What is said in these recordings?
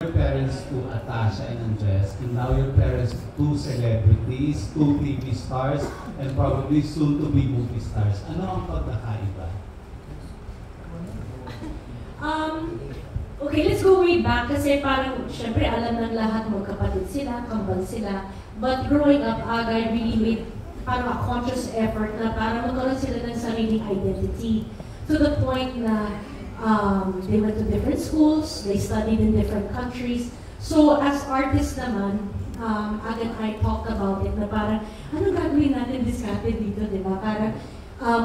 Your parents to Atasha and Andres, and now your parents two celebrities, two TV stars, and probably soon to be movie stars. Ano ang pagkakaiba? Okay, let's go way back kasi parang syempre alam ng lahat magkapatid sila, kambal sila. But growing up, Agay really made parang a conscious effort na para magkaroon sila ng sariling identity. To the point na they went to different schools, they studied in different countries. So as artists naman, Aga and I talked about it na parang, ano gagawin natin discarded dito, di ba? Parang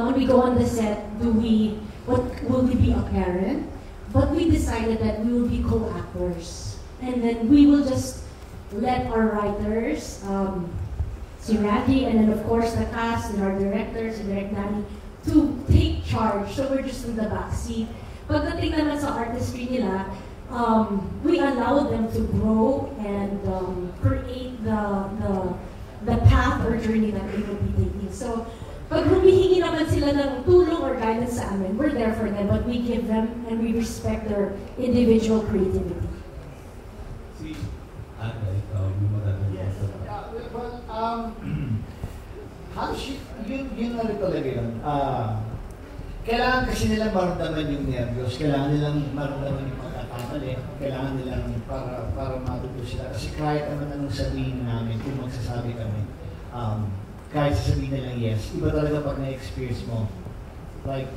when we go on the set, what will we be a parent? But we decided that we will be co-actors. And then we will just let our writers, si Randy, and then of course the cast and our directors and Direct Nani, to take charge. So we're just in the backseat. Pagdating naman sa artistry nila, we allow them to grow and create the path or journey that they will be taking. So pag humihingi naman sila ng tulong or guidance sa amin, we're there for them, but we give them and we respect their individual creativity. Si Aga, ikaw, may magandang yes. Well, yun na rin talaga yun. Kailangan kasi nilang maramdaman yung nervyos, kailangan nilang maramdaman yung pagkakamali, kailangan nilang para matuto sila. Kasi kahit naman anong sabihin namin, kung magsasabi kami, kahit sasabihin nilang yes, iba talaga pag na-experience mo. Like,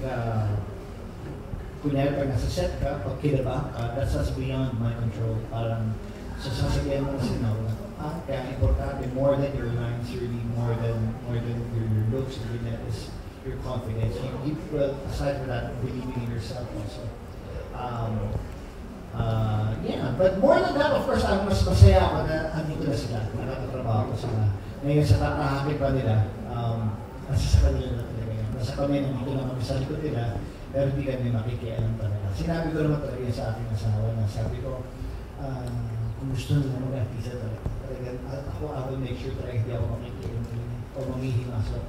kunyari pag nasa set ka, pag kinaba ka, that's beyond my control. Parang sasabihin mo na sinaw na, kaya importante, more than your lines, really, more than your looks, really, is your confidence. You aside from that, believing in yourself also. Yeah, but more than that, of course, mas masaya ako na andito na sila, nakakatrabaho ko sila. Ngayon sa kakahapin pa nila, nasa sa kanila na talaga yan. Nasa kami, nandito na kami sa likod nila, pero hindi kami makikialam talaga. Sinabi ko naman talaga sa aking asawa na sabi ko, kung gusto nila mag-artista talaga, ako will make sure talaga hindi ako makikialam o manghihimasok.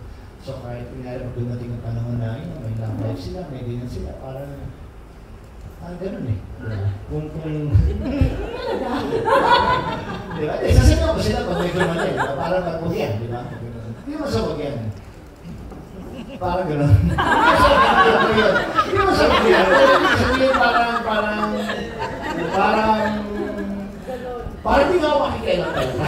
So kahit pinari pag dumating ang panahon na yun, may love life sila, may ganyan sila, parang ganun eh. Kung di ba? Sasabihan ko sila pag may gumali, parang mag-ugyan, di ba? Hindi mo sa ugyan. Parang ganun. Hindi mo sa ugyan. Sabihin parang hindi nga ako makikailan talaga.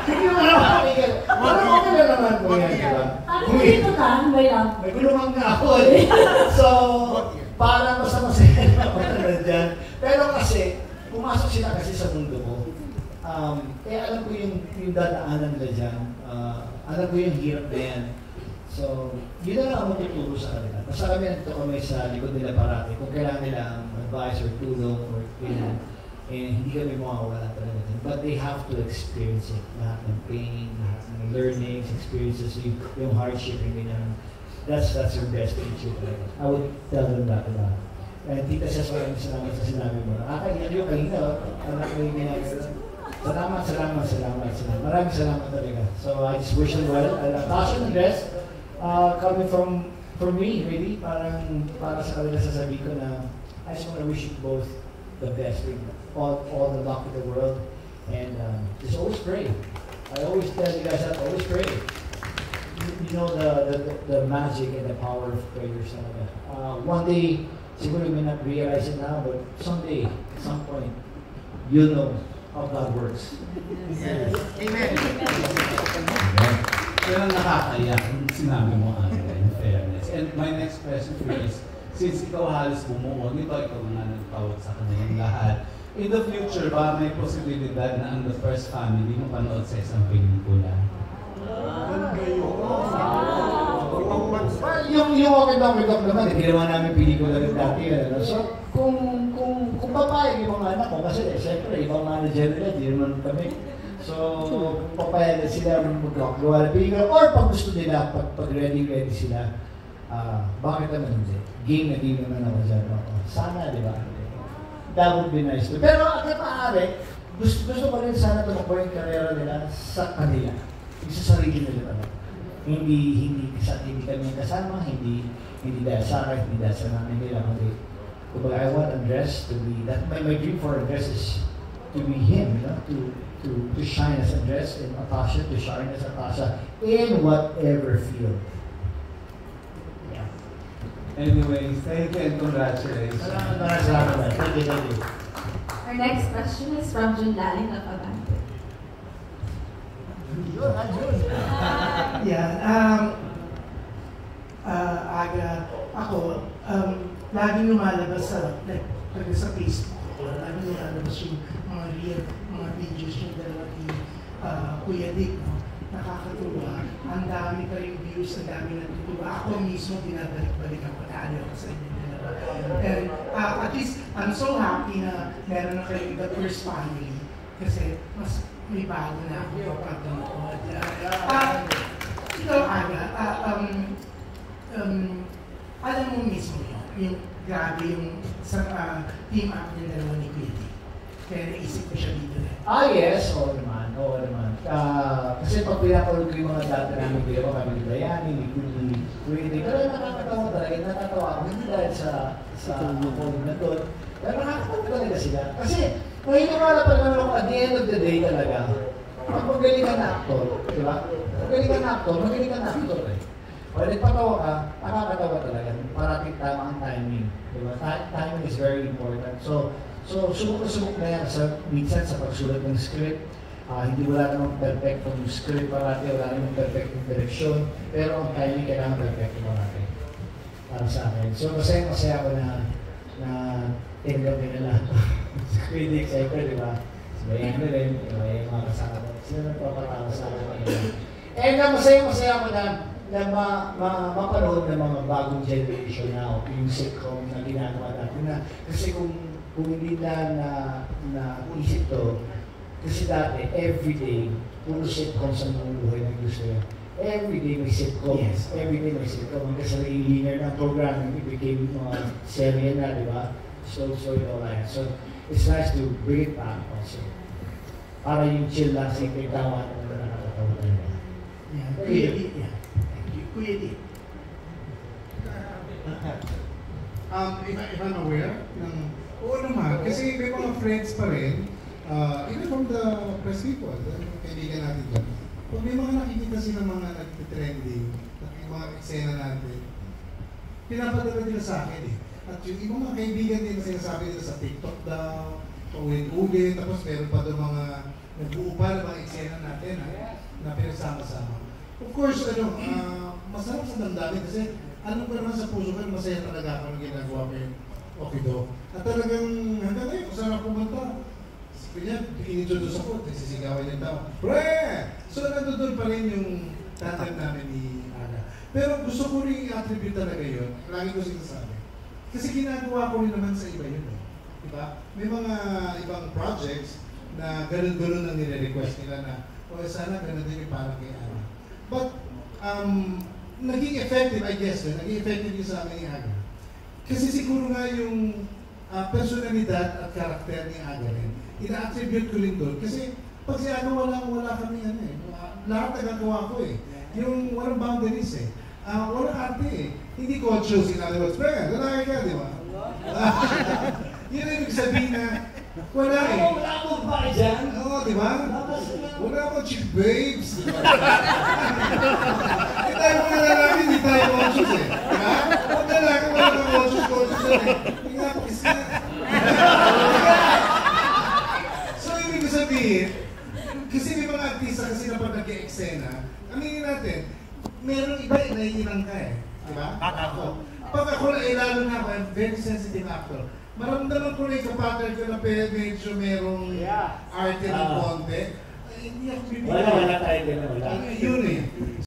Hindi mo na makikailan. Parang okay na naman po yan, di ba? Ano dito ka? May gulungan nga ako eh. So, parang masaya na ako na dyan. Pero kasi, pumasok sila kasi sa mundo ko. Kaya alam ko yung dadaanan nila dyan. Alam ko yung hirap na yan. So, yun na lang ang matuturo sa kanila. Basta kami nandito kami sa likod nila parati. Kung kailangan nila ang advice or tulong or hindi kami mawawala talaga dyan. But they have to experience it. Lahat ng pain, lahat ng learnings, experiences, yung hardship, hindi na. That's your best teacher talaga. I would tell them that about. And Tita Sas, maraming salamat sa sinabi mo. Nakakailan yung kanina, anak ko yung ginagawa. Salamat. Maraming salamat talaga. So I just wish them well. Tasha and Andres, coming from me, really, parang para sa kanila sasabihin ko na I just want to wish you both the best, all the luck in the world, and just always pray. I always tell you guys that, always pray. You know the magic and the power of prayers. One day, siguro you may not realize it now, but someday, at some point, you'll know how God works. Yes. Amen. Pero nakakaiyak yung sinabi mo, Aga, in fairness. And my next question for you is, since ikaw halos bumuo, ikaw nga nagtawag sa kanilang lahat, in the future ba may posibilidad na ang The First Family mapanood sa isang pelikula? Yung Walk and Talk naman, ginawa namin pelikula rin dati. So, kung papayag yung mga anak ko, kasi siyempre, ibang manager nila, di naman kami. So, kung papayag sila magkakawa ng pelikula, or pag gusto nila, pag ready sila, bakit naman hindi? Game naman ako dyan. Sana, di ba? That would be nice. Pero at maaari, gusto ko rin sana tumakbo yung karera nila sa kanila. Yung sa sarili nila talaga. Hindi kami kasama, hindi dahil sa akin, hindi dahil sa namin nila, kundi But I want Andres to be, my dream for Andres is to be him, to shine as Andres, and Natasha to shine as Natasha in whatever field. Yeah. Anyway, thank you and congratulations. Salamat. Thank you. Our next question is from Junlali Napagante. Ako, laging lumalabas sa Facebook ko, laging lumalabas yung mga videos yung dalawa ni Kuya Dick, no? Nakakatuwa. Ang dami pa yung views, ang dami natutuwa. Ako mismo, dinabalik-balik ako ako sa inyo dalawa. And at least, I'm so happy na meron na kayo the first family kasi mas may bago na ako kapag nanood. Ikaw, Aga, alam mo mismo yung grabe yung sa team up ng dalawa ni Kuya Dick. Kaya naisip ko siya dito rin. Yes. Oo naman. Kasi pag pinapanood ko yung mga dati namin video, kami ni Bayani, ni Kuya Dick, pero nakakatawa talaga, natatawa ako, hindi dahil sa phone na doon. Pero nakakatawa talaga sila. Kasi, mahiniwala pa naman ako at the end of the day talaga, pag magaling ka na actor, di ba? Magaling ka na actor eh. Pag nagpatawa ka, nakakatawa talaga. Parating tama ang timing. Diba? Timing is very important. So subok na yan minsan sa pagsulat ng script. Hindi wala namang perfectong script parati, wala namang perfectong direksyon. Pero ang timing kailangan perfecto parati. Para sa akin. So masaya ako na tinggap nila critics, siyempre, di ba? Si Bayani rin, yung mga kasama ko. Sila nagpapatawa sa akin. And masaya ako na mapanood ng mga bagong generation na yung sitcom na ginagawa natin na kasi kung hindi na isip to, kasi dati everyday puro sitcoms ang buhay ng gusto niya. Everyday may sitcom. Yes. Everyday may sitcom. Hanggang sa linear ng programming, it became mga serye na, di ba? So all that. So it's nice to bring it back also. Para yung chill lang sa ipitawa na nakakatawa talaga. Yeah, Kuya Dick. Kuya Dick. If I'm aware, oo naman, kasi may mga friends pa rin, even from the press people, kaibigan natin dyan. Kung may mga nakikita sila mga nag-trending, mga eksena natin, pinapadala nila sa akin eh. At yung ibang mga kaibigan din na sinasabi nila sa TikTok daw, paulit-ulit, tapos meron pa doon mga nagbuo pa ng mga eksena natin na pinagsama-sama. Of course, masarap sa damdamin kasi alam ko naman sa puso ko, masaya talaga ako ng ginagawa ko yung Okido. At talagang hanggang ngayon, kung saan ako pumunta, kanya, in-introduce ako, nagsisigawan yung tao, Pre! So nandun pa rin yung tandem namin ni Aga. Pero gusto ko rin i-attribute talaga yun, lagi ko sinasabi. Kasi ginagawa ko rin naman sa iba yun. Diba? May mga ibang projects na ganun-ganun ang nire-request nila na sana ganun din yung parang kay Aga. But, naging effective, I guess, naging effective yung sa amin ni Aga. Kasi siguro nga yung personalidad at karakter ni Aga rin, ina-attribute ko rin doon. Kasi pag si Aga wala kami lahat nagagawa ko eh. Yung walang boundaries eh. Walang arte eh. Hindi conscious, in other words, pero lalaki ka, di ba? Yun ang ibig sabihin na wala eh. Wala akong bahay dyan. Oo, di ba? Wala akong chick babes. Eh tayo mga lalaki, hindi tayo conscious eh. Diba? Huwag lalaki, wala kang conscious eh. Hindi nga ako isa. So, ibig sabihin, kasi may mga artista kasi na pag nag-e-eksena, aminin natin, meron iba na naiinang ka eh. Diba? Ako. Pag ako na lalo na ako, I'm very sensitive actor. Maramdaman ko na yung pattern ko na medyo merong arte ng konti. Hindi ako bibigyan. Wala tayo din. Yun eh.